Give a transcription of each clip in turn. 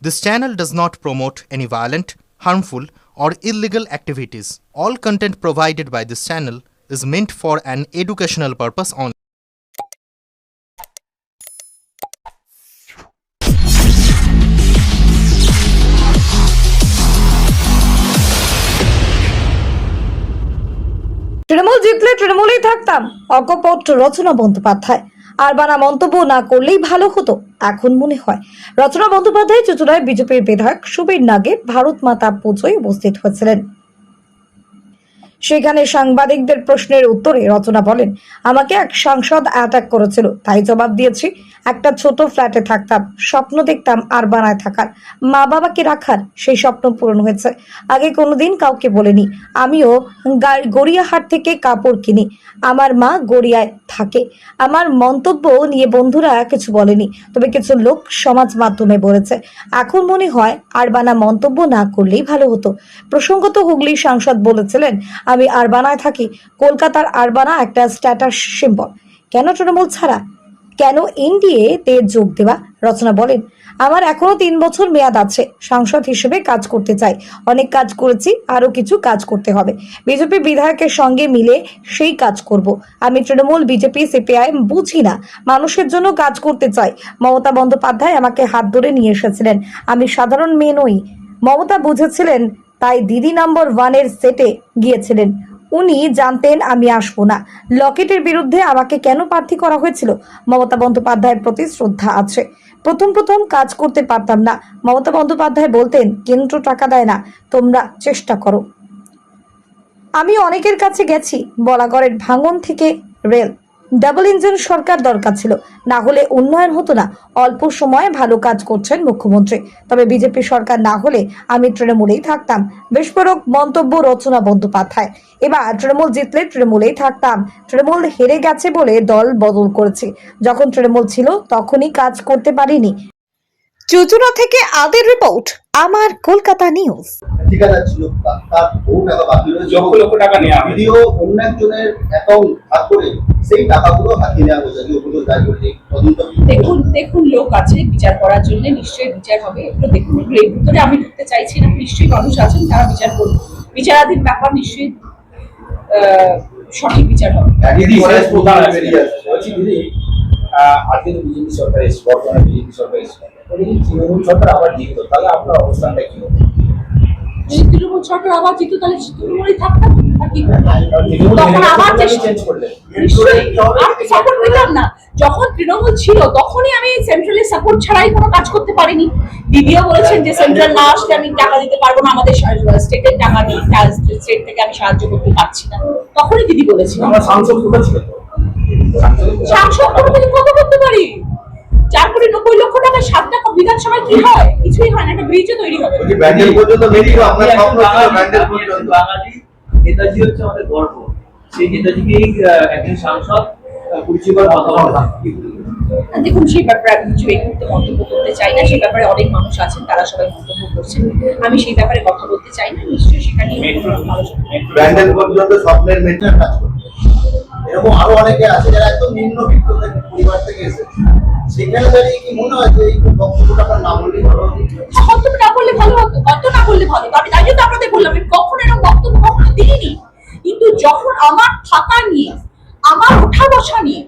This channel does not promote any violent, harmful, or illegal activities. All content provided by this channel is meant for an educational purpose only. Trinamool জিতলে তৃণমূলেই থাকতাম, অকপট রচনা বন্দ্যোপাধ্যায়। আর বানা মন্তব্য না করলেই ভালো হতো এখন মনে হয়। রচনা বন্দ্যোপাধ্যায় চুঁচুড়ায় বিজেপির বিধায়ক সুবীর নাগের ভারত মাতা পুজোয় উপস্থিত হয়েছিলেন। সেখানে সাংবাদিকদের প্রশ্নের উত্তরে রচনা বলেন, আমাকে এক সাংসদ অ্যাটাক করেছিল, তাই জবাব দিয়েছি। একটা ছোট ফ্ল্যাটে থাকতাম, স্বপ্ন দেখতাম আরবানায় থাকার, মা বাবাকে রাখার। সেই স্বপ্ন পূরণ হয়েছে। আগে কোনোদিন কাউকে বলিনি। আমিও গড়িয়াহাট থেকে কাপড় কিনি, আমার মা গড়িয়ায় থাকে। আমার মন্তব্য নিয়ে বন্ধুরা কিছু বলেনি, তবে কিছু লোক সমাজ মাধ্যমে বলেছে। এখন মনে হয় আরবানা মন্তব্য না করলেই ভালো হতো। প্রসঙ্গত হুগলির সাংসদ বলেছিলেন, আমি আরবানায় থাকি। কলকাতার আরবানা একটা স্ট্যাটাস সিম্বল। কেন তৃণমূল ছাড়া, কেন এনডিএ তে যোগ দেওয়া? রচনা বলেন, আমার এখনো 3 বছর মেয়াদ আছে। সাংসদ হিসেবে কাজ করতে চাই, অনেক কাজ করেছি, আরো কিছু কাজ করতে হবে। বিজেপি বিধায়কের সঙ্গে মিলে সেই কাজ করব। আমি তৃণমূল, বিজেপি, সিপিআইএম বুঝি না, মানুষের জন্য কাজ করতে চাই। মমতা বন্দ্যোপাধ্যায় আমাকে হাত ধরে নিয়ে এসেছিলেন। আমি সাধারণ মেয়ে নই, মমতা বুঝেছিলেন, তাই দিদি নম্বর 1 এর সেটে গিয়েছিলেন। উনি জানতেন আমি আসবো না। লকেটের বিরুদ্ধে আমাকে কেন প্রার্থী করা হয়েছিল? মমতা বন্দ্যোপাধ্যায়ের প্রতি শ্রদ্ধা আছে। প্রথম কাজ করতে পারতাম না। মমতা বন্দ্যোপাধ্যায় বলতেন, কেন্দ্র টাকা দেয় না, তোমরা চেষ্টা করো। আমি অনেকের কাছে গেছি। বলাগড়ের ভাঙন থেকে রেল, ডাবল ইঞ্জিন সরকার দরকার ছিল, না হলে উন্নয়ন হতো না। অল্প সময়ে ভালো কাজ করছেন মুখ্যমন্ত্রী, তবে বিজেপি সরকার না হলে আমি তৃণমূলেই থাকতাম। বিস্ফোরক মন্তব্য রচনা বন্দ্যোপাধ্যায়। এবার তৃণমূল জিতলে তৃণমূলেই থাকতাম। তৃণমূল হেরে গেছে বলে দল বদল করেছি। যখন তৃণমূল ছিল তখনই কাজ করতে পারিনি। চুঁচুড়া থেকে আদের রিপোর্ট, আমার কলকাতা নিউজ। ঠিকাদার ছিল, তার বহু টাকা বাকি রয়েছে, লক্ষ লক্ষ টাকা নেওয়া হয়েছে। ভিডিও অন্য একজনের অ্যাকাউন্ট হাত করে সেই টাকাগুলো হাতিয়ে নেওয়া হয়েছে। অভিযোগ দায় করে তদন্ত। দেখুন লোক আছে বিচার করার জন্য, নিশ্চয়ই বিচার হবে। একটু দেখুন, এর ভিতরে আমি ঢুকতে চাইছি না। নিশ্চয়ই মানুষ আছেন, তারা বিচার করবে। বিচারাধীন ব্যাপার, নিশ্চয়ই সঠিক বিচার হবে। দিদি বলছি দিদি, আজকে তো বিজেপি সরকার এসছে, বর্তমানে বিজেপি সরকার এসছে, তৃণমূল সরকার আবার জিতত, তাহলে আপনার অবস্থানটা কি হবে? যদি তৃণমূল সরকার আবার জিত, তাহলে তৃণমূলই থাকতাম। তখন আবার চেঞ্জ করলে নিশ্চয়ই সাপোর্ট পেতাম না। যখন তৃণমূল ছিল তখনই আমি সেন্ট্রালের সাপোর্ট ছাড়াই কোনো কাজ করতে পারিনি। দিদিও বলেছেন যে সেন্ট্রাল না আসলে আমি টাকা দিতে পারবো না, আমাদের স্টেটের টাকা নেই, স্টেট থেকে আমি সাহায্য করতে পারছি না। তখনই দিদি বলেছিল। আমরা সাংসদ কোথা ছিল? সাংসদ কত করতে পারি? 4,90,00,000 টাকা 7টা বিধানসভায় কি হয়? কিছুই হয় না। একটা ব্রিজও তৈরি হবে। ব্যান্ডেল পর্যন্ত বেরিয়ে আপনার স্বপ্ন ছিল ব্যান্ডেল পর্যন্ত। বাঙালি নেতাজি হচ্ছে আমাদের গর্ব। সেই নেতাজিকেই একজন সাংসদ পরিচিত কথা বলা। দেখুন, সেই ব্যাপারে আমি কিছু এই মুহূর্তে মন্তব্য করতে চাই না। সেই ব্যাপারে অনেক মানুষ আছেন, তারা সবাই মন্তব্য করছেন। আমি সেই ব্যাপারে কথা বলতে চাই না। নিশ্চয়ই সেটা নিয়ে আলোচনা। ব্যান্ডেল পর্যন্ত স্বপ্নের মেয়েটার কাজ করছে। এরকম আরো অনেকে আছে যারা একদম নিম্নবিত্ত পরিবার থেকে এসেছে। সেখানে দাঁড়িয়ে কি মনে হয় যে এই বক্তব্যটা আপনার না বললেই ভালো হতো? বক্তব্য না করলে ভালো হতো, অত না করলে ভালো হতো। আমি তাই জন্য আপনাদের বললাম, আমি কখনো এরকম বক্তব্য কখনো দিইনি। কিন্তু যখন আমার থাকা নিয়ে, আমার ওঠা বসা নিয়ে,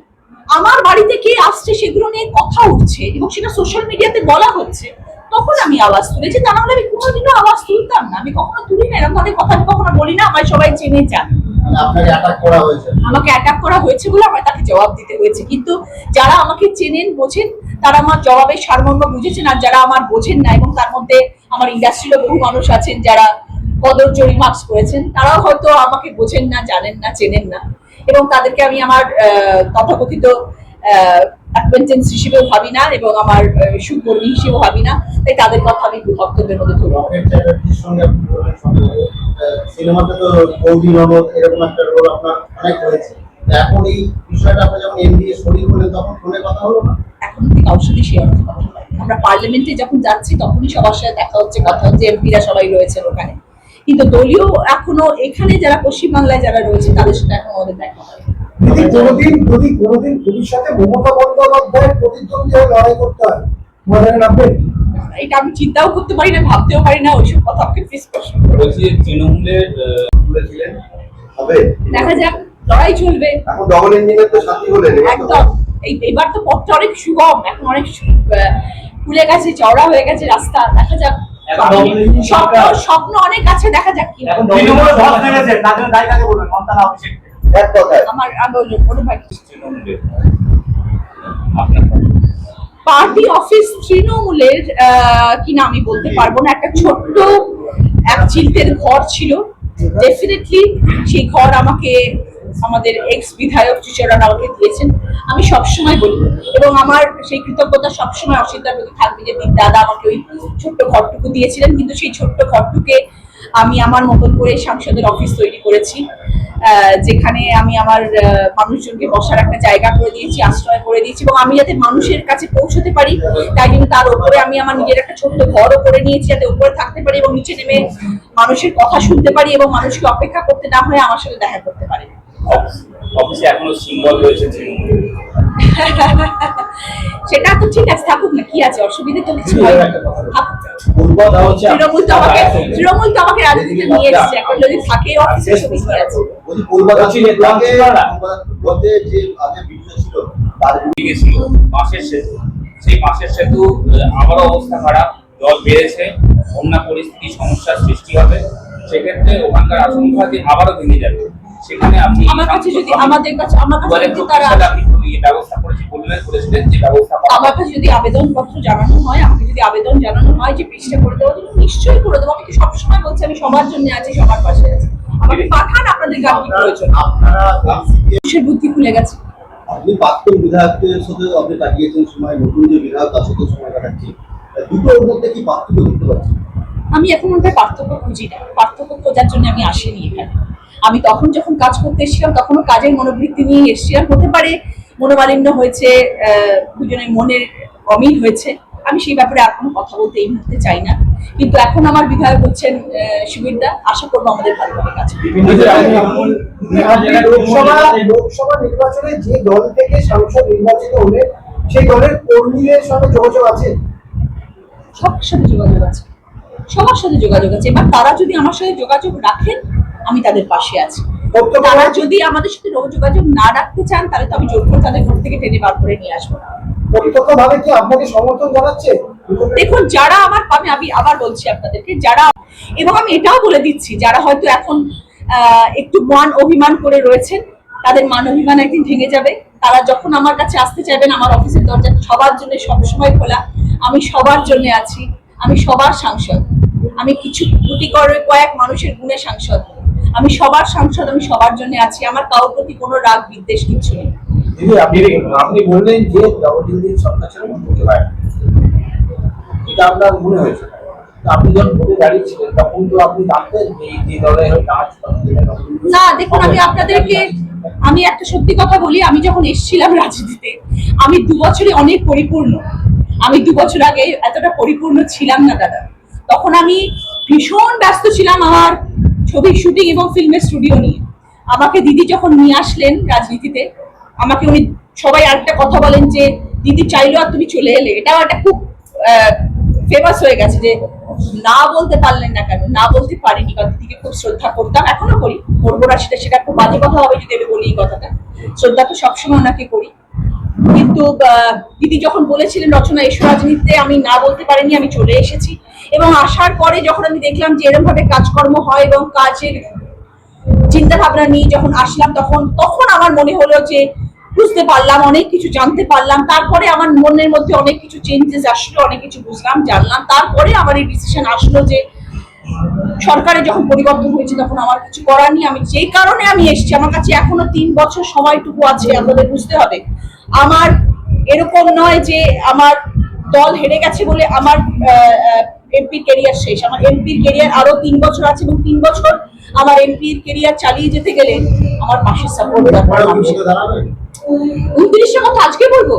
আমার বাড়িতে কে আসছে সেগুলো নিয়ে কথা উঠছে এবং সেটা সোশ্যাল মিডিয়াতে বলা হচ্ছে, তখন আমি আওয়াজ তুলেছি। তা নাহলে আমি কোনোদিনও আওয়াজ তুলতাম না। আমি কখনো তুলি না, এরকম ধরনের কথা আমি কখনো বলি না। আমার সবাই চেনে যান। আপনাকে অ্যাটাক করা হয়েছে, আমাকে অ্যাটাক করা হয়েছে বলে আমার তাকে জবাব দিতে হয়েছে। কিন্তু যারা আমাকে চেনেন, বোঝেন, তারা আমার জবাবের সারমর্ম বুঝেছেন। আর যারা আমার বোঝেন না, এবং তার মধ্যে আমার ইন্ডাস্ট্রিরও বহু মানুষ আছেন যারা কদর্য রিমার্কস করেছেন, তারাও হয়তো আমাকে বোঝেন না, জানেন না, চেনেন না, এবং তাদেরকে আমি আমার তথাকথিত অ্যাকোয়েন্টেন্স হিসেবেও ভাবি না এবং আমার সুকর্মী হিসেবেও ভাবি না। তাই তাদের কথা আমি বক্তব্যের মধ্যে ধরি। সিনেমাতে তো গৌরী ননদ এরকম একটা রোল আপনার অনেক হয়েছে। এখন এই বিষয়টা আপনি যখন এনডিএ শরীর হলেন তখন ফোনে কথা হলো না? এখন থেকে কারোর সাথে শেয়ার করতে পারি। আমরা পার্লামেন্টে যখন যাচ্ছি তখনই সবার সাথে দেখা হচ্ছে, কথা হচ্ছে, এমপিরা সবাই রয়েছেন ওখানে। কিন্তু দলীয় এখনো এখানে যারা পশ্চিমবাংলায় যারা রয়েছে তাদের সাথে এখন আমাদের দেখা হয়। কোনোদিন ভবিষ্যতে মমতা বন্দ্যোপাধ্যায়ের প্রতিদ্বন্দ্বী হয়ে লড়াই করতে হয়, মনে রাখবেন এটা আমি চিন্তাও করতে পারি না, ভাবতেও পারি না, ওইসব কথা আমাকে প্লিজ প্রশ্ন করো। বলছি যে তৃণমূলের তুলেছিলেন হবে দেখা যাক, লড়াই চলবে এখন ডবল ইঞ্জিনের তো সাথী হলেন একদম। এবার তো পথটা অনেক সুগম, এখন অনেক খুলে গেছে, চওড়া হয়ে গেছে রাস্তা। দেখা যাক, এখন double engine সরকার। স্বপ্ন অনেক আছে, দেখা যাক কি হয়। এখন তৃণমূলে ধস নেমেছে, তাদের দায় কাকে বলবেন? মমতা অভিষেক? এক কথায় আমার বলুন ভাই, তৃণমূলের আপনার পার্টি অফিস তৃণমূলের কিনা আমি বলতে পারবো না। একটা ছোট্ট এক চিলতের ঘর ছিল, ডেফিনেটলি সেই ঘর আমাকে আমাদের এক্স বিধায়ক চিচরণ আমাকে দিয়েছেন। আমি সবসময় বলি এবং আমার সেই কৃতজ্ঞতা সবসময় অসিতার প্রতি থাকবে যে দাদা আমাকে ওই ছোট্ট ঘরটুকু দিয়েছিলেন। কিন্তু সেই ছোট্ট ঘরটুকে আমি আমার মতন করে সাংসদের অফিস তৈরি করেছি, যেখানে আমি আমার মানুষজনকে বসার একটা জায়গা করে দিয়েছি, আশ্রয় করে দিয়েছি এবং আমি যাতে মানুষের কাছে পৌঁছতে পারি তাই জন্য তার উপরে আমি আমার নিজের একটা ছোট্ট ঘরও করে নিয়েছি, যাতে উপরে থাকতে পারি এবং নিচে নেমে মানুষের কথা শুনতে পারি এবং মানুষকে অপেক্ষা করতে না হয় আমার সাথে দেখা করতে পারি। অফিসে এখনো সিম্বল রয়েছে তৃণমূলের। সেটা তো ঠিক আছে, থাকুক না, কি আছে, অসুবিধা তো কিছু হয় না, থাকুক। পূর্বদা হচ্ছে তৃণমূল তো আমাকে রাজনীতিতে নিয়ে এসেছে, এখন যদি থাকে অফিসে ছবি কি আছে। বলছি পূর্বদা ছিল আগে যে আগে ভিডিও ছিল তার গেছিল মাসের সেতু, সেই মাসের সেতু আবারও অবস্থা খারাপ, জল বেড়েছে, বন্যা পরিস্থিতি সমস্যার সৃষ্টি হবে, সেক্ষেত্রে ওখানকার আশঙ্কা যে আবারও ভেঙে যাবে। সেখানে আপনি আমার কাছে যদি আমাদের কাছে আমার কাছে যদি তারা আপনি ব্যবস্থা করেছি বললেন, করেছিলেন যে ব্যবস্থা আমার কাছে যদি আবেদনপত্র জানানো হয়, আমাকে যদি আবেদন জানানো হয় যে বৃষ্টিটা করে দেওয়ার জন্য, নিশ্চয়ই করে দেবো। আমি তো সবসময় বলছি আমি সবার জন্য আছি, সবার পাশে আছি। আমাকে পাঠান আপনাদের গান কি প্রয়োজন। আপনারা মানুষের বুদ্ধি খুলে গেছে। আপনি প্রাক্তন বিধায়কদের সাথে আপনি কাটিয়েছেন সময়, নতুন যে বিধায়ক তার সাথে সময় কাটাচ্ছি, দুটোর মধ্যে কি পার্থক্য দেখতে পাচ্ছেন? আমি এখন মধ্যে পার্থক্য খুঁজি না, পার্থক্য খোঁজার জন্য আমি আসিনি এখানে। আমি তখন যখন কাজ করতে এসেছিলাম তখনও কাজের মনোবৃত্তি নিয়ে এসেছিলাম। হতে পারে মনোমালিন্য হয়েছে, দুজনের মনের অমিল হয়েছে, আমি সেই ব্যাপারে আর কোনো কথা বলতে এই মুহূর্তে চাই না। কিন্তু এখন আমার বিধায়ক হচ্ছেন সুবিরদা, আশা করবো আমাদের ভালোভাবে কাজ হবে। লোকসভা নির্বাচনে যে দল থেকে সাংসদ নির্বাচিত হলে সেই দলের কর্মীদের সঙ্গে যোগাযোগ আছে? সবার সাথে যোগাযোগ আছে, সবার সাথে যোগাযোগ আছে। এবার তারা যদি আমার সাথে যোগাযোগ রাখেন আমি তাদের পাশে আছি। তারা যদি আমাদের সাথে যোগাযোগ না রাখতে চান তাহলে তো আমি জোর করে তাদের ঘর থেকে টেনে বার করে নিয়ে আসবো না। প্রত্যক্ষভাবে কি আপনাকে সমর্থন জানাচ্ছে? দেখুন, যারা আমার, আমি আবার বলছি আপনাদেরকে, যারা, এবং আমি এটাও বলে দিচ্ছি যারা হয়তো এখন একটু মান অভিমান করে রয়েছেন তাদের মান অভিমান একদিন ভেঙে যাবে। তারা যখন আমার কাছে আসতে চাইবেন, আমার অফিসের দরজা সবার জন্য সবসময় খোলা। আমি সবার জন্য আছি, আমি সবার সাংসদ, আমি কিছু কোটি কয়েক মানুষের গুণে সাংসদ, আমি সবার সাংসদ, আমি সবার জন্য আছি। আমার কারোর প্রতি কোনো রাগ বিদ্বেষ কিছু নেই। আপনি বললেন যে ডবল ইঞ্জিন সরকার ছিল মন্ত্রী হয়, এটা আপনার মনে হয়েছে? আপনি যখন ভোটে দাঁড়িয়েছিলেন তখন তো আপনি জানতেন যে যে দলের কাজ না। দেখুন, আমি একটা সত্যি কথা বলি, আমি যখন এসেছিলাম রাজনীতিতে আমি 2 বছরে অনেক পরিপূর্ণ। আমি 2 বছর আগে এতটা পরিপূর্ণ ছিলাম না দাদা। তখন আমি ভীষণ ব্যস্ত ছিলাম আমার ছবির শুটিং এবং ফিল্মের স্টুডিও নিয়ে। আমাকে দিদি যখন নিয়ে আসলেন রাজনীতিতে, আমাকে উনি সবাই আরেকটা কথা বলেন যে দিদি চাইলো আর তুমি চলে এলে। এটাও একটা খুব ফেমাস হয়ে গেছে যে না বলতে পারলেন না কেন। না বলতে পারিনি, কারণ দিদিকে খুব শ্রদ্ধা করতাম, এখনো করি, করবো না সেটা খুব বাজে কথা হবে যদি আমি বলি এই কথাটা। শ্রদ্ধা তো সবসময় ওনাকে করি, কিন্তু দিদি যখন বলেছিলেন রচনা এসো রাজনীতিতে, আমি না বলতে পারিনি, আমি চলে এসেছি। এবং আসার পরে যখন আমি দেখলাম যে এরকম ভাবে কাজকর্ম হয় এবং কাজের চিন্তা ভাবনা নিয়ে যখন আসলাম তখন আমার মনে হলো যে বুঝতে পারলাম, অনেক কিছু জানতে পারলাম। তারপরে আমার মনের মধ্যে অনেক কিছু চেঞ্জেস আসলো, অনেক কিছু বুঝলাম, জানলাম। তারপরে আমার এই ডিসিশন আসলো যে সরকারে যখন পরিবর্তন হয়েছে তখন আমার কিছু করার নেই। আমি যে কারণে আমি এসেছি, আমার কাছে এখনো 3 বছর সময়টুকু আছে। আপনাদের বুঝতে হবে, আমার এরকম নয় যে আমার দল হেরে গেছে বলে আমার এমপির ক্যারিয়ার শেষ। আমার এমপির ক্যারিয়ার আরো 3 বছর আছে এবং 3 বছর আমার এমপির ক্যারিয়ার চালিয়ে যেতে গেলে আমার পাশে সাপোর্ট দরকার। 29 কথা আজকে বলবো?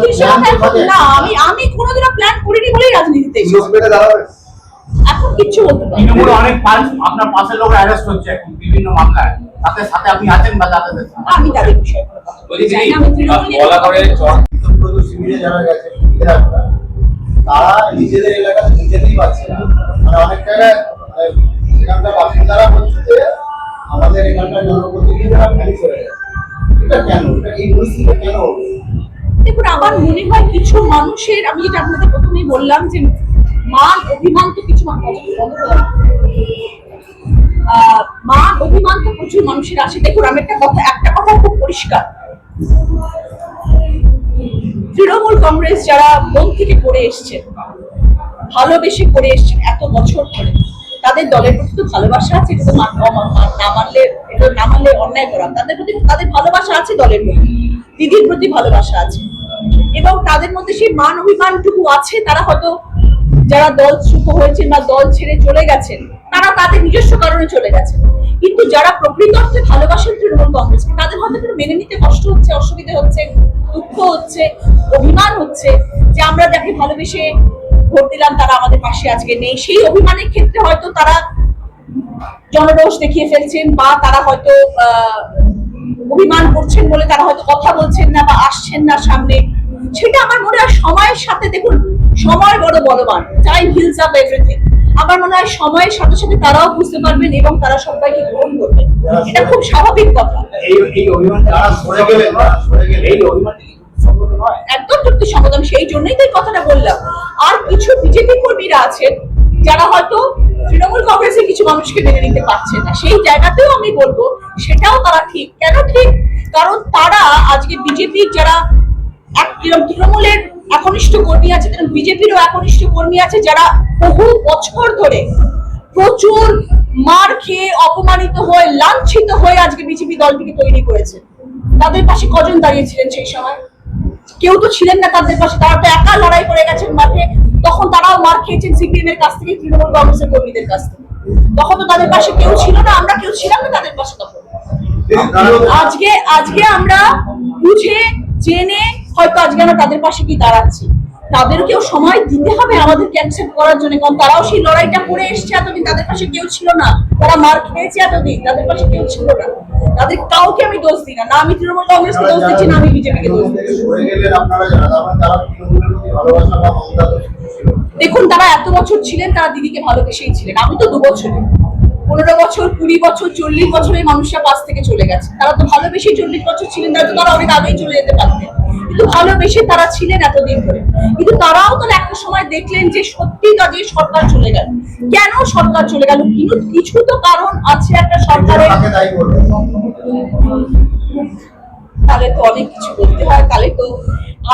29 কথা না, আমি কোনোদিনও প্ল্যান করিনি বলেই রাজনীতিতে এসেছি। এখন কিচ্ছু বলতে পারি না। অনেক আপনার পাশের লোক অ্যারেস্ট হচ্ছে এখন বিভিন্ন মামলায়, তাদের সাথে আপনি আছেন বা তাদের আমি তাদের বিষয়ে কোনো কথা বলতে চাই না। আমি তৃণমূলের শিবিরে যারা গেছে বিধায়করা, তারা নিজেদের এলাকাতে নিজেদেরই পাচ্ছে না। মানে অনেক জায়গায় এখানকার বাসিন্দারা বলছে যে আমাদের এখানকার জনপ্রতিনিধিরা ভ্যালি করে গেছে। এটা কেন? এটা এই পরিস্থিতি কেন হলো? দেখুন, আমার মনে হয় কিছু মানুষের, আমি যেটা আপনাদের প্রথমেই বললাম যে মান অভিমান তো কিছু মান অভিমান তো প্রচুর মানুষের আছে। দেখুন, আমি একটা কথা খুব পরিষ্কার, তৃণমূল কংগ্রেস যারা মন থেকে করে এসছেন, ভালোবেসে করে এসছেন এত বছর ধরে, তাদের দলের প্রতি তো ভালোবাসা আছে। এটা তো না মানলে অন্যায় করা। তাদের প্রতি তাদের ভালোবাসা আছে, দলের প্রতি, দিদির প্রতি ভালোবাসা আছে, এবং তাদের মধ্যে সেই মান অভিমানটুকু আছে। তারা হয়তো যারা দলচ্যুত হয়েছেন বা দল ছেড়ে চলে গেছেন, তারা তাদের নিজস্ব কারণে চলে গেছেন। কিন্তু যারা প্রকৃত অর্থে ভালোবাসেন তৃণমূল কংগ্রেসকে, তাদের হয়তো মেনে নিতে কষ্ট হচ্ছে, অসুবিধা হচ্ছে, দুঃখ হচ্ছে, অভিমান হচ্ছে যে আমরা যাকে ভালোবেসে ভোট দিলাম তারা আমাদের পাশে আজকে নেই। সেই অভিমানের ক্ষেত্রে হয়তো তারা জনরোষ দেখিয়ে ফেলছেন, বা তারা হয়তো অভিমান করছেন বলে তারা হয়তো কথা বলছেন না বা আসছেন না সামনে। সেটা আমার মনে হয় সময়ের সাথে, দেখুন সময় বড় বলবান, টাইম হিলস আপ এভরিথিং। আমার মনে হয় সময়ের সাথে সাথে তারাও বুঝতে পারবেন এবং তারা সবাইকে গ্রহণ করবেন। এটা খুব স্বাভাবিক কথা। এই অভিমান যারা সরে গেলেন, এই অভিমানটি সম্পূর্ণ নয়, একদম যুক্তিসঙ্গত। আমি সেই জন্যই তো এই কথাটা বললাম। আর কিছু বিজেপি কর্মীরা আছেন যারা হয়তো তৃণমূল কংগ্রেসের কিছু মানুষকে মেনে নিতে পারছে না, সেই জায়গাতেও আমি বলবো সেটাও তারা ঠিক। কেন ঠিক? কারণ তারা আজকে বিজেপির যারা তৃণমূলের একনিষ্ঠ কর্মী আছে, বিজেপিরও একনিষ্ঠ কর্মী আছে, যারা বহু বছর ধরে প্রচুর মার খেয়ে, অপমানিত হয়ে, লাঞ্ছিত হয়ে আজকে বিজেপি দলটিকে তৈরি করেছে। তাদের পাশে কজন দাঁড়িয়েছিলেন সেই সময়? কেউ তো ছিলেন না তাদের পাশে। তারা তো একা লড়াই করে গেছেন মাঠে। তখন তারাও মার খেয়েছেন সিপিএম এর কাছ থেকে, তৃণমূল কংগ্রেসের কর্মীদের কাছ থেকে। তখন তো তাদের পাশে কেউ ছিল না, আমরা কেউ ছিলাম না তাদের পাশে তখন। আজকে আমরা বুঝে জেনে হয়তো আজকে আমরা তাদের পাশে কি দাঁড়াচ্ছি। তাদেরকেও সময় দিতে হবে আমাদেরকে অ্যাকসেপ্ট করার জন্য, কারণ তারাও সেই লড়াইটা করে এসছে। এতদিন তাদের পাশে কেউ ছিল না, তারা মার খেয়েছে এতদিন, তাদের পাশে কেউ ছিল না। তাদের কাউকে আমি দোষ দিই না, না আমি তৃণমূল কংগ্রেসকে দোষ দিচ্ছি, না আমি বিজেপিকে দোষ দিচ্ছি। দেখুন, তারা এত বছর ছিলেন, তারা দিদিকে ভালোবেসেই ছিলেন। আমি তো 2 বছরে, 15 বছর, 20 বছর, 40 বছরের মানুষরা পাশ থেকে চলে গেছে। তারা তো ভালোবেসেই 40 বছর ছিলেন, তারা অনেক আগেই চলে যেতে পারতেন, কিন্তু ভালোবেসে তারা ছিলেন এতদিন ধরে। কিন্তু তারাও তো একটা সময় দেখলেন যে সত্যি তাদের সরকার চলে গেল। কেন সরকার চলে গেল? কিন্তু কিছু তো কারণ আছে একটা সরকারের। তাহলে তো অনেক কিছু বলতে হয়। তাহলে তো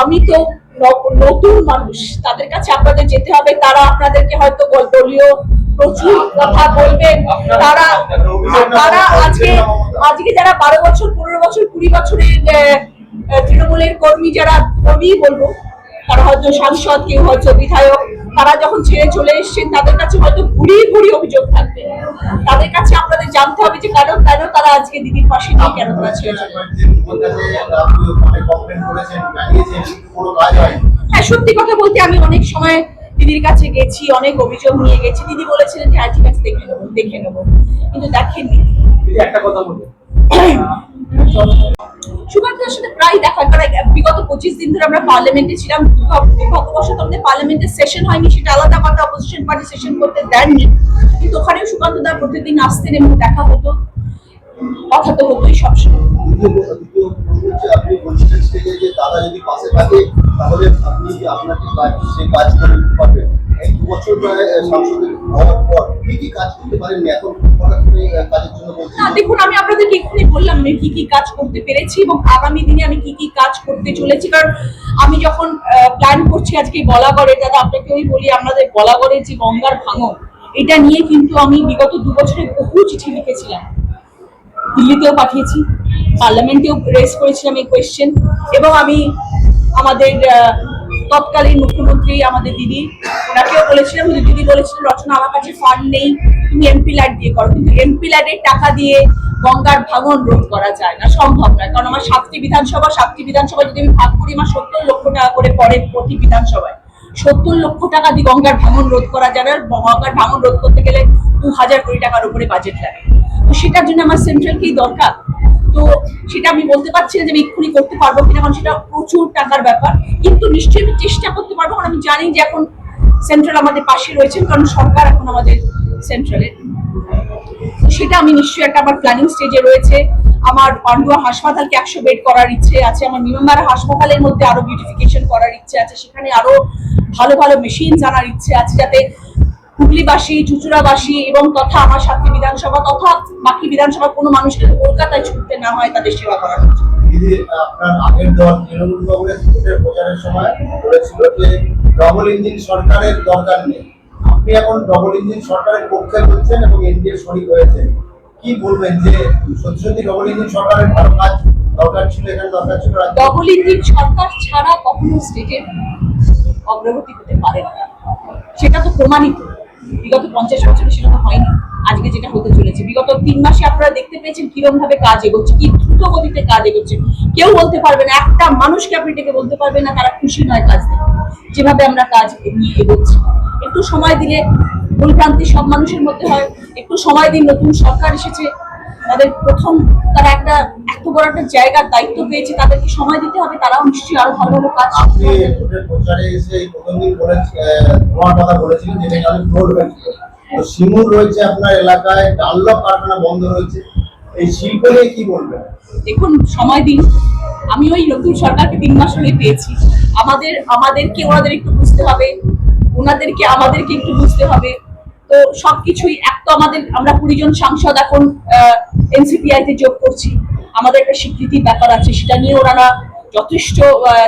আমি তো নতুন মানুষ, তাদের কাছে আপনাদের যেতে হবে। তারা আপনাদেরকে হয়তো দলীয় প্রচুর কথা বলবেন। তারা আজকে যারা 12 বছর, 15 বছর, 20 বছরের তৃণমূলের কর্মী, যারা কর্মী বলবো, তারা হয়তো সাংসদ, কেউ হয়তো বিধায়ক, তারা যখন ছেড়ে চলে এসছেন, তাদের কাছে হয়তো ঘুরিয়ে অভিযোগ থাকবে। তাদের কাছে আপনাদের জানতে হবে যে কেন তারা আজকে দিদির পাশে নেই, কেন তারা ছেড়ে চলে। হ্যাঁ, সত্যি কথা বলতে আমি অনেক সময় দিদির কাছে গেছি, অনেক অভিযোগ নিয়ে গেছি। দিদি বলেছিলেন যে ঠিক আছে, দেখে নেবো, কিন্তু দেখেননি। একটা কথা বলবো, সুকান্তের সাথে প্রায় দেখা করা। বিগত 25 দিন ধরে আমরা পার্লামেন্টে ছিলাম। দুর্ভাগ্যবশত আমাদের পার্লামেন্টের সেশন হয়নি, সেটা আলাদা কথা। অপোজিশন পার্টি সেশন করতে দেননি, কিন্তু ওখানেও সুকান্ত দা প্রতিদিন আসতেন এবং দেখা হতো, কথা তো হতোই সবসময়। আপনি বলছিলেন যে দাদা যদি পাশে থাকে তাহলে আপনি আপনাকে সেই কাজ করে দিতে পারবেন। এই 2 বছর সংসদের হওয়ার পর কি কাজ করতে পারেন এখন কাজের জন্য বলছি? দেখুন, আমি আপনাদেরকে এক্ষুনি বললাম আমি কি কাজ করতে পেরেছি এবং আগামী দিনে আমি কি কাজ করতে চলেছি। কারণ আমি যখন প্ল্যান করছি আজকে বলাগড়ে, দাদা আপনাকে ওই বলি, আমাদের বলাগড়ের যে গঙ্গার ভাঙন, এটা নিয়ে কিন্তু আমি বিগত 2 বছরে বহু চিঠি লিখেছিলাম, দিল্লিতেও পাঠিয়েছি, পার্লামেন্টেও রেজ করেছিলাম এই কোয়েশ্চেন। এবং আমি আমাদের তৎকালীন মুখ্যমন্ত্রী আমাদের দিদি, ওনাকেও বলেছিলাম। দিদি বলেছিলেন, রচনা আমার কাছে ফান্ড নেই, তুমি এমপি ল্যাড দিয়ে করো। কিন্তু এমপি ল্যাডের টাকা দিয়ে গঙ্গার ভাঙন রোধ করা যায় না, সম্ভব নয়। কারণ আমার 7টি বিধানসভা যদি আমি ভাগ করি, আমার 70 লক্ষ টাকা করে পড়ে প্রতি বিধানসভায়। 70 লক্ষ টাকা দিয়ে গঙ্গার ভাঙন রোধ করা যায় না। গঙ্গার ভাঙন রোধ করতে গেলে 2000 কোটি টাকার উপরে বাজেট লাগে। তো সেটার জন্য আমার সেন্ট্রালকেই দরকার। তো সেটা আমি বলতে পারছি না যে আমি এক্ষুনি করতে পারবো কিনা, কারণ সেটা প্রচুর টাকার ব্যাপার। কিন্তু নিশ্চয়ই আমি চেষ্টা করতে পারবো, কারণ আমি জানি যে এখন সেন্ট্রাল আমাদের পাশে রয়েছেন, কারণ সরকার এখন আমাদের সেন্ট্রালের। সেটা আমি নিশ্চয়ই একটা আমার প্ল্যানিং স্টেজে রয়েছে। আমার পান্ডুয়া হাসপাতালকে 100 বেড করার ইচ্ছে আছে, আমার নিমামারা হাসপাতালের মধ্যে আরো বিউটিফিকেশন করার ইচ্ছে আছে, সেখানে আরো ভালো ভালো মেশিন আনার ইচ্ছে আছে, যাতে হুগলিবাসী, চুচুড়াবাসী এবং তথা আমার সাথে বিধানসভা তথা বাকি বিধানসভা কোনো মানুষকে কলকাতায় ছুটতে না হয় তাদের সেবা করার জন্য। দিদি, আপনার আগের দল তৃণমূল কংগ্রেস ভোটের প্রচারের সময় বলেছিল যে ডবল ইঞ্জিন সরকারের দরকার নেই। আপনি এখন ডবল ইঞ্জিন সরকারের পক্ষে বলছেন এবং এনডিএ শরিক হয়েছেন। কি বলবেন যে সত্যি সত্যি ডবল ইঞ্জিন সরকারের ভালো কাজ দরকার ছিল, এখানে দরকার ছিল? ডবল ইঞ্জিন সরকার ছাড়া কখনো স্টেটের অগ্রগতি হতে পারে না, সেটা তো প্রমাণিত। বিগত 50 বছরে সেটা হয়নি, আজকে যেটা হতে চলেছে। বিগত 3 মাসে আপনারা দেখতে পেয়েছেন কিরকম ভাবে কাজ এগোচ্ছে, কি দ্রুত গতিতে কাজ এগোচ্ছে। কেউ বলতে পারবে না, একটা মানুষকে আপনি ডেকে বলতে পারবেন না তারা খুশি নয় কাজ দেখে, যেভাবে আমরা কাজ নিয়ে এগোচ্ছি। একটু সময় দিলে ভুলভ্রান্তি সব মানুষের মধ্যে হয়, একটু সময় দিন। নতুন সরকার এসেছে, তাদের প্রথম তারা একটা এত বড় একটা জায়গার দায়িত্ব পেয়েছে, তাদেরকে সময় দিতে হবে, তারাও নিশ্চয়ই আরো ভালো ভালো কাজ আপনি ভোটের প্রচারে এসে এই প্রথম দিন ধোঁয়ার কথা বলেছিলেন, যেটা আমি ট্রোল হয়েছিল। তো সিঙ্গুর রয়েছে আপনার এলাকায়, ডানলপ কারখানা বন্ধ রয়েছে, এই শিল্প নিয়ে কি বলবেন? দেখুন, সময় দিন। আমি ওই নতুন সরকারকে 3 মাস হলে পেয়েছি। আমাদেরকে ওনাদের একটু বুঝতে হবে, ওনাদেরকে আমাদেরকে একটু বুঝতে হবে। তো সবকিছুই এক তো আমরা 20 জন সাংসদ এখন এনসিপিআই তে যোগ করছি, আমাদের একটা স্বীকৃতির ব্যাপার আছে, সেটা নিয়ে ওনারা যথেষ্ট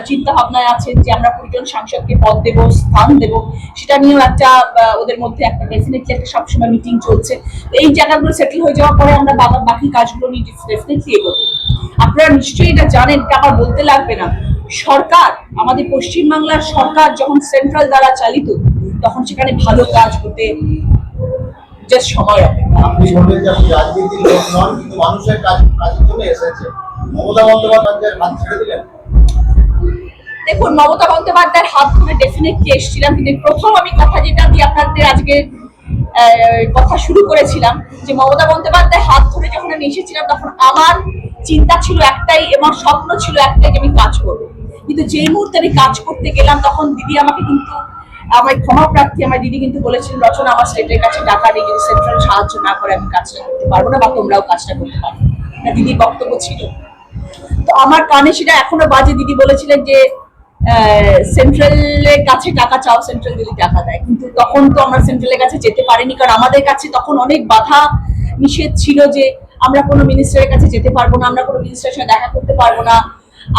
চিন্তা ভাবনায় আছেন যে আমরা 20 জন সাংসদকে পদ দেব, স্থান দেব, সেটা নিয়েও একটা ওদের মধ্যে একটা ডেফিনেটলি একটা সবসময় মিটিং চলছে। এই জায়গাগুলো সেটেল হয়ে যাওয়ার পরে আমরা বাকি কাজগুলো নিয়ে ডেফিনেটলি এগোবো। আপনারা নিশ্চয়ই এটা জানেন, এটা আমার বলতে লাগবে না। সরকার, আমাদের পশ্চিমবাংলার সরকার যখন সেন্ট্রাল দ্বারা চালিত, তখন সেখানে ভালো কাজ হতে জাস্ট সময় অপেক্ষা। আপনি বললেন যে আপনি রাজনীতির লোক নন, কিন্তু মানুষের কাজের জন্য এসেছেন। মমতা বন্দ্যোপাধ্যায়ের হাত ছেড়ে দিলেন? দেখুন, মমতা বন্দ্যোপাধ্যায়ের হাত ধরে ডেফিনেটলি এসেছিলাম, কিন্তু প্রথম আমি কথা যেটা দিয়ে আপনাদের আজকে কথা শুরু করেছিলাম, যে মমতা বন্দ্যোপাধ্যায়ের হাত ধরে যখন আমি এসেছিলাম তখন আমার চিন্তা ছিল একটাই এবং স্বপ্ন ছিল একটাই, যে আমি কাজ করবো। কিন্তু যেই মুহূর্তে আমি কাজ করতে গেলাম তখন দিদি আমাকে কিন্তু, আমার ক্ষমা প্রার্থী আমার দিদি কিন্তু বলেছিলেন, রচনা আমার স্টেটের কাছে টাকা নেই, যদি সেন্ট্রাল সাহায্য না করে আমি কাজটা করতে পারবো না, বা তোমরাও কাজটা করতে পারবে না। দিদির বক্তব্য ছিল, তো আমার কানে সেটা এখনো বাজে। দিদি বলেছিলেন যে সেন্ট্রালের কাছে টাকা চাও, সেন্ট্রাল যদি টাকা দেয়। কিন্তু তখন তো আমরা সেন্ট্রালের কাছে যেতে পারিনি, কারণ আমাদের কাছে তখন অনেক বাধা নিষেধ ছিল, যে আমরা কোনো মিনিস্টারের কাছে যেতে পারবো না, আমরা কোনো মিনিস্টারের সাথে দেখা করতে পারবো না,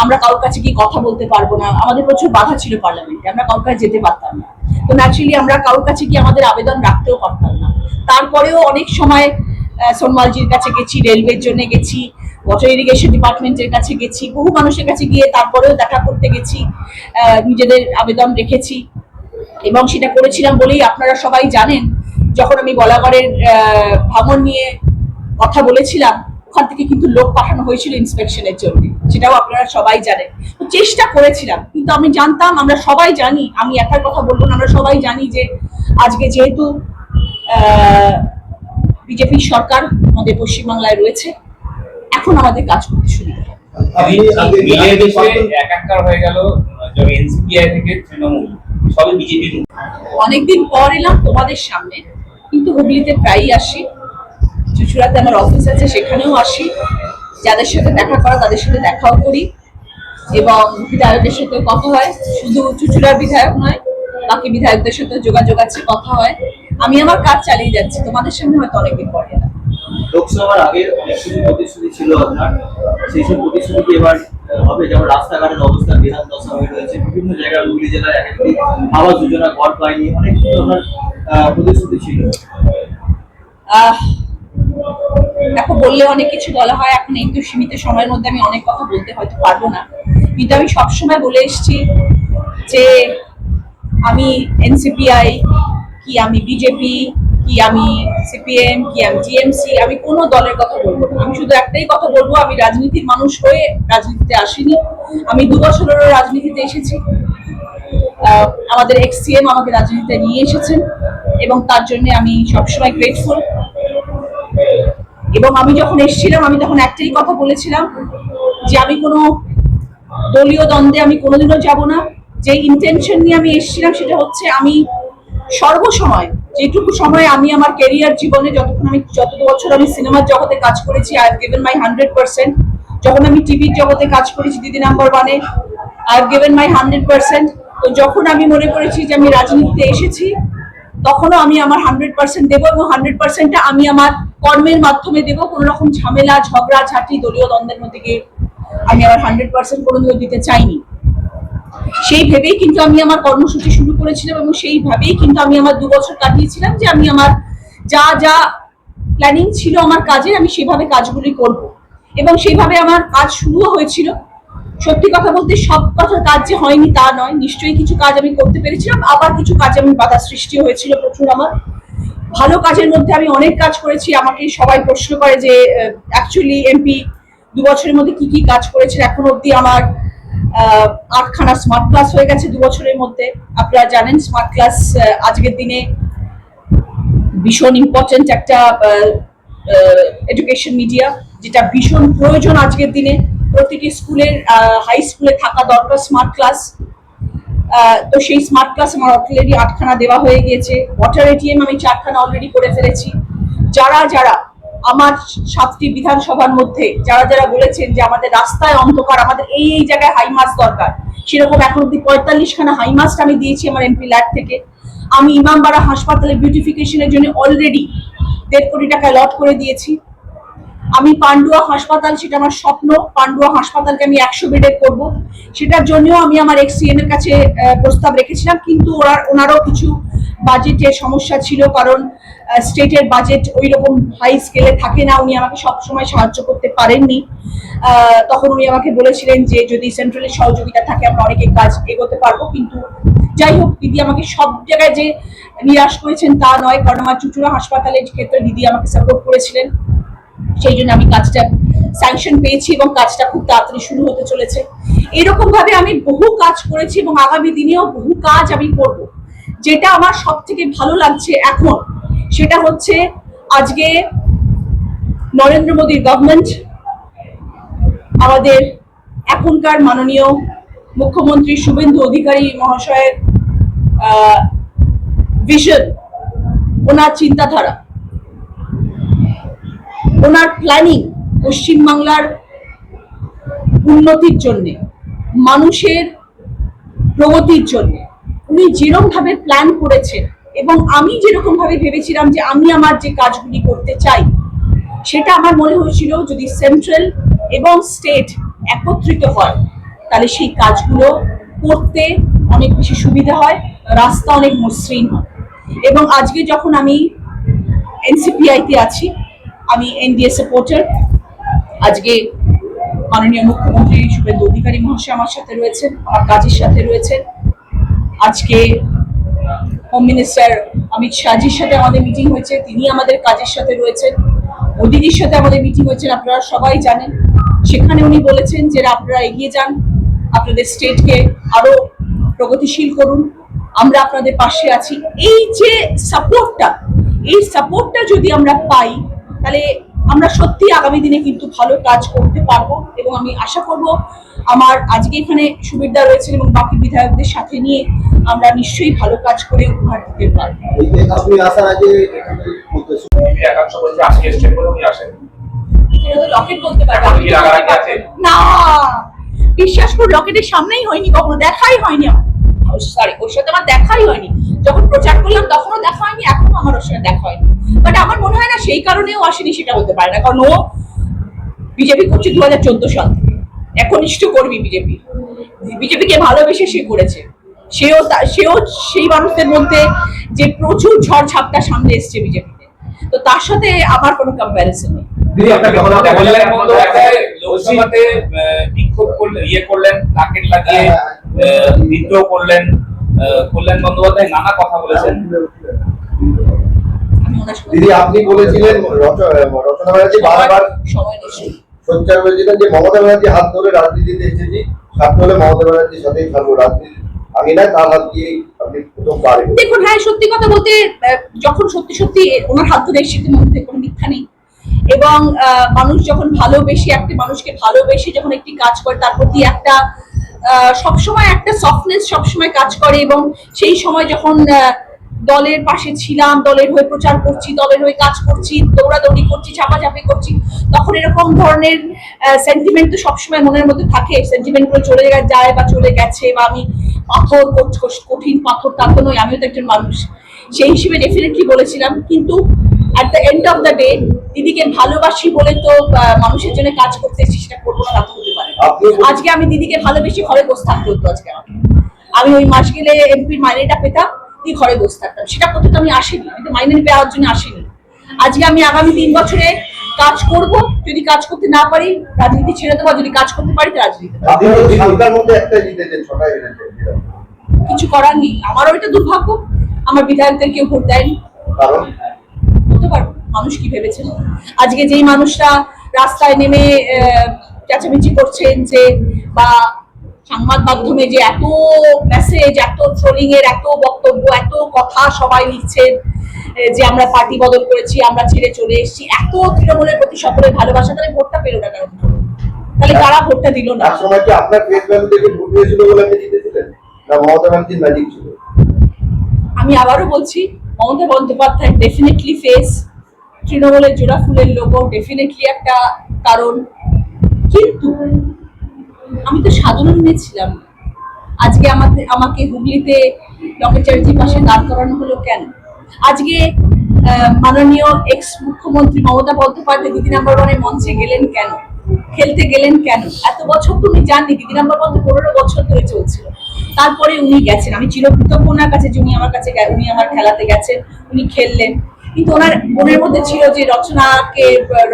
আমরা কারোর কাছে গিয়ে কথা বলতে পারবো না। আমাদের প্রচুর বাধা ছিল পার্লামেন্টে, আমরা কারোর কাছে যেতে পারতাম না। তো ন্যাচুরালি আমরা কারোর কাছে গিয়ে আমাদের আবেদন রাখতেও পারতাম না। তারপরেও অনেক সময় সোনমালজির কাছে গেছি, রেলওয়ের জন্য গেছি, ওয়াটার ইরিগেশন ডিপার্টমেন্টের কাছে গেছি, বহু মানুষের কাছে গিয়ে তারপরেও দেখা করতে গেছি, নিজেদের আবেদন রেখেছি। এবং সেটা করেছিলাম বলেই আপনারা সবাই জানেন, যখন আমি বলাগড়ের ভাঙন নিয়ে কথা বলেছিলাম, ওখান থেকে কিন্তু লোক পাঠানো হয়েছিল ইন্সপেকশনের জন্য, সেটাও আপনারা সবাই জানেন। তো চেষ্টা করেছিলাম, কিন্তু আমি জানতাম, আমরা সবাই জানি, আমি একার কথা বলবো না, আমরা সবাই জানি যে আজকে যেহেতু বিজেপি সরকার আমাদের পশ্চিমবাংলায় রয়েছে, এখন আমাদের কাজ করতে শুরু করে। একাকার হয়ে গেল এনসিপিআই থেকে তৃণমূল, সবই বিজেপির। অনেকদিন পর এলাম তোমাদের সামনে, কিন্তু হুগলিতে প্রায়ই আসি, চুচুড়াতে আমার অফিস আছে, সেখানেও আসি। যাদের সাথে দেখা করা তাদের সাথে দেখাও করি, এবং বিধায়কদের সাথে কথা হয়। শুধু চুচুড়ার বিধায়ক নয়, বাকি বিধায়কদের সাথে যোগাযোগ আছে, কথা হয়। আমি আমার কাজ চালিয়ে যাচ্ছি, তোমাদের সামনে হয়তো অনেকদিন পরে এলাম। লোকসভার আগে অনেক কিছু প্রতিশ্রুতি ছিল আপনার, সেই সব প্রতিশ্রুতি এবার হবে? যেমন রাস্তাঘাটের অবস্থা বেহাল দশা হয়ে রয়েছে, বিভিন্ন জায়গায় হুগলি জেলায় একটি আবাস যোজনা ঘর পায়নি, অনেক কিছু আপনার প্রতিশ্রুতি ছিল। দেখো, বললে অনেক কিছু বলা হয়, এখন একটু সীমিত সময়ের মধ্যে আমি অনেক কথা বলতে হয়তো পারবো না, কিন্তু আমি সবসময় বলে এসেছি যে আমি এনসিপিআই কি, আমি বিজেপি কি, আমি সিপিএম কি, আমি টিএমসি, আমি কোনো দলের কথা বলবো না। আমি শুধু একটাই কথা বলবো, আমি রাজনীতির মানুষ হয়ে রাজনীতিতে আসিনি, আমি 2 বছরেরও রাজনীতিতে এসেছি। আমাদের এক্স-সিএম আমাকে রাজনীতিতে নিয়ে এসেছেন, এবং তার জন্য আমি সবসময় গ্রেটফুল। এবং আমি যখন এসেছিলাম, আমি তখন একটাই কথা বলেছিলাম, যে আমি কোনো দলীয় দ্বন্দ্বে আমি কোনোদিনও যাব না। যে ইন্টেনশন নিয়ে আমি এসেছিলাম সেটা হচ্ছে, আমি সর্বসময় যেটুকু সময় আমি আমার ক্যারিয়ার জীবনে যত বছর আমি সিনেমার জগতে কাজ করেছি, আই হ্যাভ গিভেন মাই 100%। যখন আমি টিভির জগতে কাজ করেছি দিদি নাম্বার ওয়ানে, আই হ্যাভ গিভেন মাই 100%। তো যখন আমি মনে করেছি যে আমি রাজনীতিতে এসেছি, তখনও আমি আমার 100% দেবো, এবং 100%টা আমি আমার কর্মের মাধ্যমে দেবো। কোনো রকম ঝামেলা, ঝগড়া ঝাঁটি, দলীয় দ্বন্দ্বের মধ্যে গিয়ে আমি আমার 100% কোনোদিনও দিতে চাইনি। সেই ভেবেই কিন্তু আমি আমার কর্মসূচি শুরু করেছিলাম, এবং সেইভাবেই কিন্তু আমি আমার 2 বছর কাটিয়েছিলাম যে আমি আমার যা যা প্ল্যানিং ছিল আমার কাজের, আমি সেভাবে কাজগুলি করব, এবং সেইভাবে আমার কাজ শুরুও হয়েছিল। সত্যি কথা বলতে সব কথার কাজ যে হয়নি তা নয়, নিশ্চয়ই কিছু কাজ আমি করতে পেরেছিলাম, আবার কিছু কাজে আমি বাধা সৃষ্টি হয়েছিল প্রচুর। আমার ভালো কাজের মধ্যে আমি অনেক কাজ করেছি। আমাকে সবাই প্রশ্ন করে যে অ্যাকচুয়ালি এমপি 2 বছরের মধ্যে কি কি কাজ করেছেন। এখন অব্দি আমার 8খানা স্মার্ট ক্লাস হয়ে গেছে 2 বছরের মধ্যে। আপনারা জানেন স্মার্ট ক্লাস আজকের দিনে ভীষণ ইম্পর্টেন্ট একটা এডুকেশন মিডিয়া, যেটা ভীষণ প্রয়োজন আজকের দিনে। প্রতিটি স্কুলের হাই স্কুলে থাকা দরকার স্মার্ট ক্লাস। তো সেই স্মার্ট ক্লাস আমার অলরেডি 8খানা দেওয়া হয়ে গিয়েছে। ওয়াটার এটিএম আমি 4খানা অলরেডি করে ফেলেছি। যারা যারা আমার 7টি বিধানসভার মধ্যে যারা বলেছেন যে আমাদের রাস্তায় অন্ধকার, আমাদের এই জায়গায় হাই মাস্ক দরকার, সেরকম এখন অব্দি 45খানা হাই মাস্ক আমি দিয়েছি আমার এমপি ল্যাব থেকে। আমি ইমামবাড়া হাসপাতালে বিউটিফিকেশনের জন্য অলরেডি 1.5 কোটি টাকা লট করে দিয়েছি। আমি পান্ডুয়া হাসপাতাল, সেটা আমার স্বপ্ন, পান্ডুয়া হাসপাতালকে আমি 100 বেডের করবো। সেটার জন্যও আমি আমার এক্সিএম এর কাছে প্রস্তাব রেখেছিলাম, কিন্তু ওনারও কিছু বাজেটের সমস্যা ছিল, কারণ স্টেটের বাজেট ওই রকম হাই স্কেলে থাকে না। উনি আমাকে সবসময় সাহায্য করতে পারেননি। তখন উনি আমাকে বলেছিলেন যে যদি সেন্ট্রালের সহযোগিতা থাকে আমরা অনেকে কাজ এগোতে পারবো। কিন্তু যাই হোক, দিদি আমাকে সব জায়গায় যে নিরাশ করেছেন তা নয়, কারণ আমার চুচুড়া হাসপাতালের ক্ষেত্রে দিদি আমাকে সাপোর্ট করেছিলেন। সেই জন্য আমি কাজটা স্যাংশন পেয়েছি এবং কাজটা খুব তাড়াতাড়ি শুরু হতে চলেছে। এরকম ভাবে আমি বহু কাজ করেছি এবং আগামী দিনেও বহু কাজ আমি করব। যেটা আমার সব থেকে ভালো লাগছে এখন, সেটা হচ্ছে আজকে নরেন্দ্র মোদীর গভর্নমেন্ট, আমাদের এখনকার মাননীয় মুখ্যমন্ত্রী শুভেন্দু অধিকারী মহাশয়ের ভিশন, ওনার চিন্তাধারা, ওনার প্ল্যানিং পশ্চিমবাংলার উন্নতির জন্য, মানুষের প্রগতির জন্য উনি যেরকম ভাবে প্ল্যান করেছেন, এবং আমি যেরকম ভাবে ভেবেছিলাম যে আমি আমার যে কাজগুলি করতে চাই, সেটা আমার মনে হয়েছিল যদি সেন্ট্রাল এবং স্টেট একত্রিত হয় তাহলে সেই কাজগুলো করতে অনেক বেশি সুবিধা হয়, রাস্তা অনেক মসৃণ হয়। এবং আজকে যখন আমি এনসিপিআইতে আছি, আমি এনডিএ সাপোর্টার। আজকে মাননীয় মুখ্যমন্ত্রী শুভেন্দু অধিকারী মহাশয় আমার সাথে রয়েছেন, আমার কাজের সাথে রয়েছেন। আজকে হোম মিনিস্টার অমিত শাহজির সাথে আমাদের মিটিং হয়েছে, তিনি আমাদের কাজের সাথে রয়েছেন। মোদিজির সাথে আমাদের মিটিং হয়েছে, আপনারা সবাই জানেন। সেখানে উনি বলেছেন যে আপনারা এগিয়ে যান, আপনাদের স্টেটকে আরো প্রগতিশীল করুন, আমরা আপনাদের পাশে আছি। এই যে সাপোর্টটা যদি আমরা পাই, তাহলে আমরা সত্যি আগামী দিনে কিন্তু ভালো কাজ করতে পারবো। এবং আমি আশা করব আমার আজকে এখানে সুবিধা রয়েছে এবং বাকি বিধায়কদের সাথে নিয়ে আমরা নিশ্চয়ই ভালো কাজ করে উপহার দিতে পারবো। আপনি আসার আগে একাংশ বলছে আজকে স্টেপ করে উনি আসেন, লকেট বলতে পারবো না, বিশ্বাস করুন লকেটের সামনেই হয়নি, কখনো দেখাই হয়নি আমার। সরি, ওর সাথে আমার দেখাই হয়নি। যখন প্রচার করলাম তখনও দেখা হয়নি, এখনো আমার ওর সাথে দেখা হয়নি। বাট আমার মনে হয় না সেই কারণেও আসেনি, সেটা হতে পারে না, কারণ ও বিজেপি করছে 2014 সাল থেকে, একনিষ্ঠ কর্মী বিজেপিকে ভালোবেসে সে করেছে। সেও সেই মানুষদের মধ্যে যে প্রচুর ঝড় ঝাপটা সামনে এসছে বিজেপিতে, তো তার সাথে আমার কোনো কম্প্যারিজন নেই। লোকসভাতে বিক্ষোভ করলেন, করলেন, নাকের লাগিয়ে বিদ্রোহ করলেন, কল্যাণ বন্দ্যোপাধ্যায় নানা কথা বলেছেন। দিদি আপনি বলেছিলেন রচনা ব্যানার্জি বারবার সোচ্চার বলেছিলেন যে মমতা ব্যানার্জি হাত ধরে রাজনীতিতে এসেছি, সাথে হলে মমতা ব্যানার্জির সাথেই থাকবো, রাজনীতি আগে না তার হাত দিয়ে আপনি প্রথমবার। দেখুন, হ্যাঁ সত্যি কথা বলতে, যখন সত্যি ওনার হাত ধরে এসেছে মধ্যে কোনো মিথ্যা নেই। এবং মানুষ যখন একটা মানুষকে ভালোবেসে যখন একটি কাজ করে, তার প্রতি একটা সবসময় একটা সফটনেস সবসময় কাজ করে। এবং সেই সময় যখন দলের পাশে ছিলাম, দলের হয়ে প্রচার করছি, দলের হয়ে কাজ করছি, দৌড়াদৌড়ি করছি, চাপাচাপি করছি, তখন এরকম ধরনের সেন্টিমেন্ট তো সবসময় মনের মধ্যে থাকে। সেন্টিমেন্ট গুলো চলে যায় বা চলে গেছে, বা আমি পাথর কঠিন পাথর তা তো নই, আমিও তো একজন মানুষ, সেই হিসেবে ডেফিনেটলি বলেছিলাম। কিন্তু at the end of the day দিদিকে ভালোবাসি বলে তো মানুষের জন্য কাজ করতে এসেছি, সেটা করবো না তা তো হতে পারে। আজকে আমি দিদিকে ভালোবেসে ঘরে বসে থাকতে হতো। আজকে আমি ওই মাস গেলে এমপির মাইনেটা পেতাম, দিয়ে ঘরে বসে থাকতাম। সেটা করতে তো আমি আসিনি, আমি তো মাইনে পাওয়ার জন্য আসিনি। আজকে আমি আগামী 3 বছরে কাজ করব, যদি কাজ করতে না পারি রাজনীতি ছেড়ে দেবো, যদি কাজ করতে পারি তো রাজনীতি। কিছু করার নেই, আমারও এটা দুর্ভাগ্য, আমার বিধায়কদের কেউ ভোট দেয়নি। বলতে পারবো মানুষ কি ভেবেছে। আজকে যেই মানুষরা রাস্তায় নেমে চেঁচামেচি করছেন, যে বা সংবাদ মাধ্যমে যে এত মেসেজ, এত ট্রোলিং এর এত বক্তব্য, এত কথা সবাই লিখছেন যে আমরা পার্টি বদল করেছি, আমরা ছেড়ে চলে এসেছি, এত তৃণমূলের প্রতি সকলের ভালোবাসা, তাহলে ভোটটা পেল না কারণ, তাহলে কারা ভোটটা দিল না? সময় কি আপনার ফেস ভ্যালু দেখে ভোট হয়েছিল বলে আপনি জিতেছিলেন, না মমতা ব্যানার্জির ম্যাজিক ছিল? আমি আবারও বলছি, মমতা বন্দ্যোপাধ্যায় ডেফিনেটলি ফেস, তৃণমূলের জোড়া ফুলের লোগো ডেফিনেটলি একটা কারণ, কিন্তু আমি তো সাধারণ মেয়ে ছিলাম। আজকে আমাকে হুগলিতে লকেট চ্যাটার্জির পাশে দাঁড় করানো হলো কেন? আজকে মাননীয় এক্স মুখ্যমন্ত্রী মমতা বন্দ্যোপাধ্যায় দিদি নাম্বার 1-এর মঞ্চে গেলেন কেন? খেলতে গেলেন কেন? এত বছর তুমি জাননি, দিদি নাম্বার 1 তো 15 বছর ধরে চলছিল, তারপরে উনি গেছেন। আমি চিরকৃতজ্ঞ ওনার কাছে যে উনি আমার কাছে, উনি আমার খেলাতে গেছেন, উনি খেললেন। কিন্তু ওনার মনের মধ্যে ছিল যে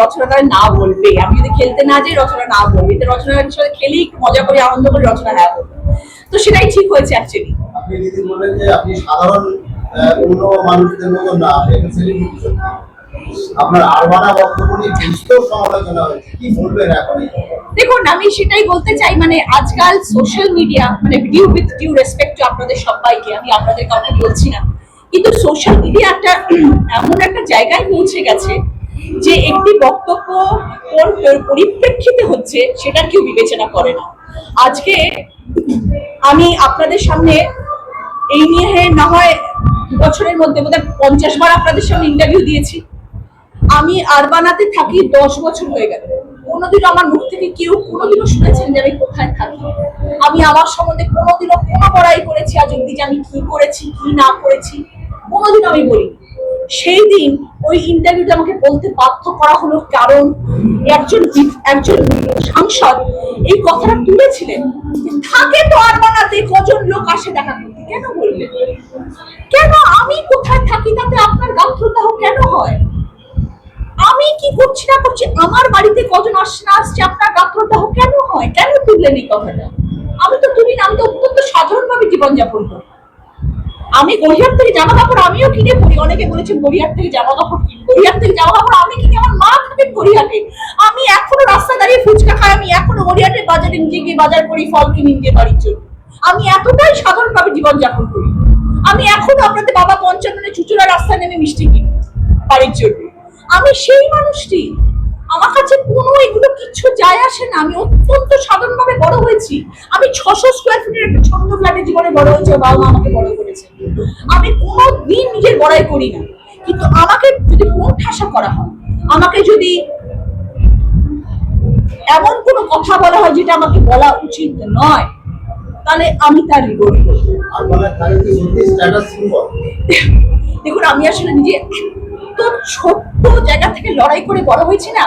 রচনাটা না বলবে, আমি যদি খেলতে না যাই রচনা না বলবে, রচনার সাথে খেলেই একটু মজা করে আনন্দ করে রচনা হ্যাঁ বলবে। তো সেটাই ঠিক হয়েছে অ্যাকচুয়ালি। আপনি দিদি বললেন যে আপনি সাধারণ অন্য মানুষদের মতো না, আপনি একটা সেলিব্রিটি। আপনার আরবানা বক্তব্য নিয়ে বিস্তর সমালোচনা হয়েছে, কি বলবেন এখন? দেখুন, আমি সেটাই বলতে চাই, মানে আজকাল সোশ্যাল মিডিয়া, মানে উইথ ডিউ রেসপেক্ট টু আপনাদের সবাইকে, আমি আপনাদের কাউকে বলছি না, কিন্তু সোশ্যাল মিডিয়া একটা এমন একটা জায়গায় পৌঁছে গেছে যে একটি বক্তব্য কোন পরিপ্রেক্ষিতে হচ্ছে সেটা কেউ বিবেচনা করে না। আজকে আমি আপনাদের সামনে এই নিয়ে না হয় 2 বছরের মধ্যে বোধহয় 50 বার আপনাদের সামনে ইন্টারভিউ দিয়েছি। আমি আরবানাতে থাকি 10 বছর হয়ে গেল, কোনোদিনও আমার মুখ থেকে কেউ কোনোদিনও শুনেছেন যে আমি কোথায় থাকি? আমি আমার সম্বন্ধে কোনোদিনও কোনো বড়াই করেছি আজ অব্দি যে আমি কি করেছি কি না করেছি কোনোদিন আমি বলি। সেই দিন ওই ইন্টারভিউতে আমাকে বলতে বাধ্য করা হলো, কারণ একজন সাংসদ এই কথাটা তুলেছিলেন, থাকে তো আরবানাতে কজন লোক আসে দেখা করতে, কেন বললেন? কেন আমি কোথায় থাকি তাতে আপনার গাত্রদাহ কেন হয়? আমি কি করছি না করছি, আমার বাড়িতে কজন আসছে না আসছে, আপনার গাত্রদাহ কেন হয়? কেন তুললেন এই কথাটা? আমি তো তুলি না, আমি তো অত্যন্ত সাধারণভাবে জীবনযাপন করি। আমি গড়িয়ার থেকে জামা কাপড় আমিও কিনে পরি, অনেকে বলেছেন গড়িয়ার থেকে জামা কাপড় কিনি, গড়িয়ার থেকে জামা কাপড় আমি কিনি, আমার মা থাকেন গড়িয়াতে, আমি এখনো রাস্তায় দাঁড়িয়ে ফুচকা খাই, আমি এখনো গড়িয়াতে বাজারে নিজে গিয়ে বাজার করি, ফল কিনি নিজে বাড়ির জন্য। আমি এতটাই সাধারণভাবে জীবনযাপন করি। আমি এখনো আপনাদের বাবা 55 চুচুড়া রাস্তায় নেমে মিষ্টি কিনি বাড়ির জন্য। আমি সেই মানুষটি, আমার কাছে কোনো এগুলো কিচ্ছু যায় আসে না। আমি অত্যন্ত সাধারণভাবে বড় হয়েছি। আমি 600 স্কোয়ার ফিটের একটা ছোট্ট ফ্ল্যাটে জীবনে বড় হয়েছে, বাবা মা আমাকে বড় করেছে। আমি কোনোদিন নিজের বড়াই করি না, কিন্তু আমাকে যদি কোন ঠাসা করা হয়, আমাকে যদি এমন কোনো কথা বলা হয় যেটা আমাকে বলা উচিত নয়, তাহলে আমি তার বিপরীত। দেখুন, আমি আসলে নিজে তো ছোট্ট জায়গা থেকে লড়াই করে বড় হয়েছি না,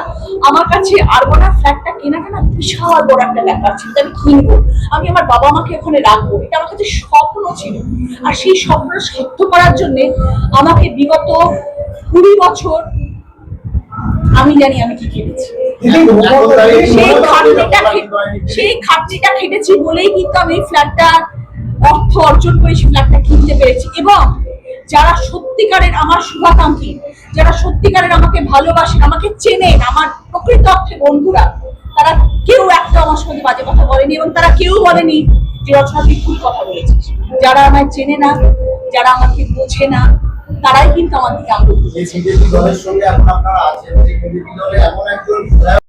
আমার কাছে আরবানা ফ্ল্যাটটা কেনাটা না বিশাল বড় একটা ব্যাপার ছিল। আমি কিনবো, আমি আমার বাবা মাকে ওখানে রাখবো, এটা আমার কাছে স্বপ্ন ছিল। আর সেই স্বপ্ন সার্থক করার জন্য আমাকে বিগত 20 বছর আমি জানি আমি কি খেটেছি। সেই খাটনিটা খেটেছি বলেই কিন্তু আমি ফ্ল্যাটটা অর্থ অর্জন করেছি, ফ্ল্যাটটা কিনতে পেরেছি। এবং যারা সত্যিকারের আমার শুভাকাঙ্ক্ষী, যারা সত্যিকারের আমাকে ভালোবাসেন, আমাকে চেনেন, আমার প্রকৃত অর্থে বন্ধুরা, তারা কেউ একটা আমার সঙ্গে বাজে কথা বলেনি, এবং তারা কেউ বলেনি যে রচনা তুই ভুল কথা বলেছিস। যারা আমায় চেনে না, যারা আমাকে বোঝে না, তারাই কিন্তু আমার দিকে আগ্রহ। এই বিজেপি দলের সঙ্গে এখন আপনারা আছেন, যে বিজেপি দলে এমন একজন